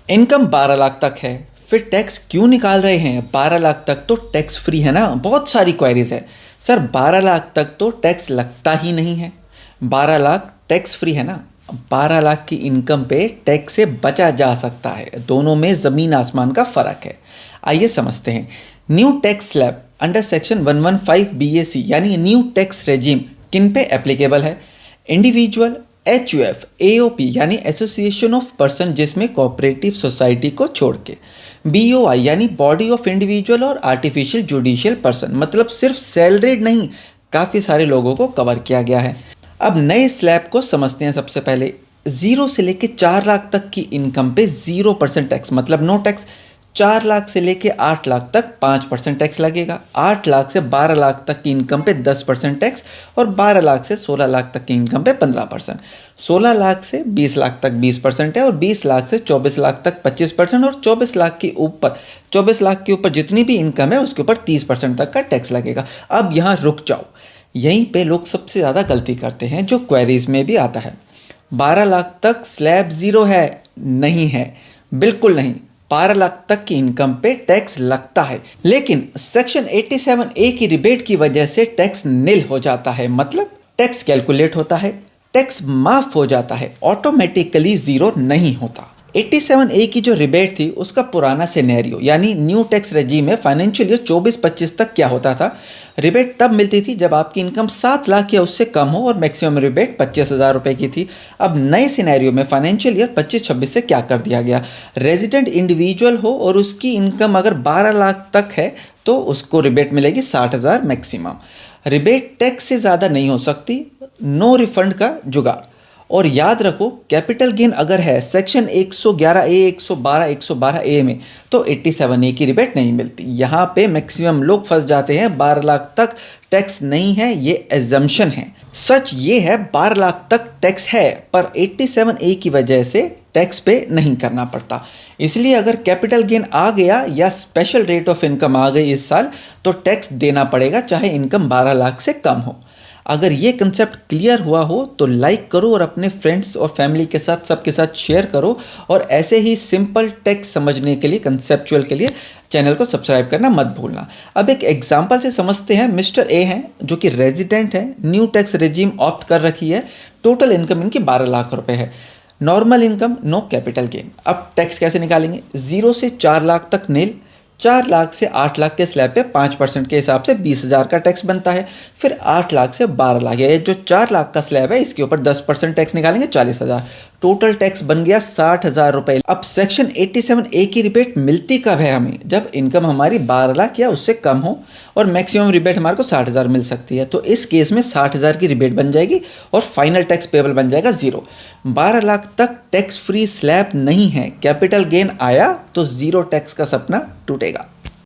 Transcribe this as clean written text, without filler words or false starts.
Income 12 lakh तक है, फिर टैक्स क्यों निकाल रहे हैं? 12 लाख तक तो टैक्स फ्री है ना। बहुत सारी क्वेरीज है सर, 12 लाख तक तो टैक्स लगता ही नहीं है, 12 लाख टैक्स फ्री है ना। 12 लाख की इनकम पे टैक्स से बचा जा सकता है, दोनों में ज़मीन आसमान का फ़र्क है। आइए समझते हैं। New tax slab under section 115 BAC यानी न्यू टैक्स रेजिम किन पे एप्लीकेबल है? इंडिविजुअल, HUF, AOP यानी एसोसिएशन ऑफ पर्सन जिसमें कोऑपरेटिव सोसाइटी को छोड़ के, BOI यानी बॉडी ऑफ इंडिविजुअल और आर्टिफिशियल जुडिशियल पर्सन, मतलब सिर्फ सैलरीड नहीं, काफ़ी सारे लोगों को कवर किया गया है। अब नए स्लैब को समझते हैं। सबसे पहले 0 से लेके 4 लाख तक की इनकम पे 0% टैक्स, मतलब नो टैक्स। 4 लाख से लेके 8 लाख तक 5% टैक्स लगेगा। 8 लाख से 12 लाख तक की इनकम पे 10% टैक्स और 12 लाख से 16 लाख तक की इनकम पे 15%। 16 लाख से 20 लाख तक 20% है और 20 लाख से 24 लाख तक 25% और 24 लाख के ऊपर जितनी भी इनकम है उसके ऊपर 30% तक का टैक्स लगेगा। अब यहाँ रुक जाओ, यहीं पे लोग सबसे ज़्यादा गलती करते हैं जो क्वेरीज में भी आता है। 12 लाख तक स्लैब 0 है? नहीं है, बिल्कुल नहीं। 12 लाख तक की इनकम पे टैक्स लगता है, लेकिन सेक्शन 87A की रिबेट की वजह से टैक्स निल हो जाता है, मतलब टैक्स कैलकुलेट होता है, टैक्स माफ हो जाता है, ऑटोमेटिकली 0 नहीं होता। 87A की जो रिबेट थी उसका पुराना सिनेरियो यानी न्यू टैक्स रेजिम में फाइनेंशियल ईयर 24-25 तक क्या होता था? रिबेट तब मिलती थी जब आपकी इनकम 7 लाख या उससे कम हो और मैक्सिमम रिबेट 25,000 रुपये की थी। अब नए सिनेरियो में फाइनेंशियल ईयर 25-26 से क्या कर दिया गया? रेजिडेंट इंडिविजुअल हो और उसकी इनकम अगर 12 लाख तक है तो उसको रिबेट मिलेगी 60,000 मैक्सिमम। रिबेट टैक्स से ज़्यादा नहीं हो सकती, नो रिफंड का जुगाड़। और याद रखो, कैपिटल गेन अगर है सेक्शन 111A, 112, 112A में तो 87A की रिबेट नहीं मिलती। यहाँ पे मैक्सिमम लोग फंस जाते हैं। 12 लाख तक टैक्स नहीं है, ये एजम्पशन है। सच ये है 12 लाख तक टैक्स है, पर 87A की वजह से टैक्स पे नहीं करना पड़ता। इसलिए अगर कैपिटल गेन आ गया या स्पेशल रेट ऑफ इनकम आ गई इस साल तो टैक्स देना पड़ेगा, चाहे इनकम 12 लाख से कम हो। अगर ये कंसेप्ट क्लियर हुआ हो तो लाइक करो और अपने फ्रेंड्स और फैमिली के साथ सबके साथ शेयर करो। और ऐसे ही सिंपल टैक्स समझने के लिए, कंसेप्चुअल के लिए चैनल को सब्सक्राइब करना मत भूलना। अब एक एग्जांपल से समझते हैं। मिस्टर ए हैं जो कि रेजिडेंट हैं, न्यू टैक्स रेजिम ऑप्ट कर रखी है, टोटल इनकम इनकी 12 लाख रुपए है, normal income, no capital gain. अब टैक्स कैसे निकालेंगे? 0 से 4 लाख तक नील, 4 लाख से 8 लाख के स्लैब पे 5% के हिसाब से 20,000 का टैक्स बनता है। फिर 8 लाख से 12 लाख, ये जो 4 लाख का स्लैब है इसके ऊपर 10% टैक्स निकालेंगे, 40,000। टोटल टैक्स बन गया 60,000 रुपये। अब सेक्शन 87A की रिबेट मिलती कब है हमें? जब इनकम हमारी 12 लाख या उससे कम हो और मैक्सिमम रिबेट हमारे को 60,000 मिल सकती है। तो इस केस में 60,000 की रिबेट बन जाएगी और फाइनल टैक्स पेबल बन जाएगा 0। 12 लाख तक टैक्स फ्री स्लैब नहीं है, कैपिटल गेन आया तो 0 टैक्स का सपना टूटेगा।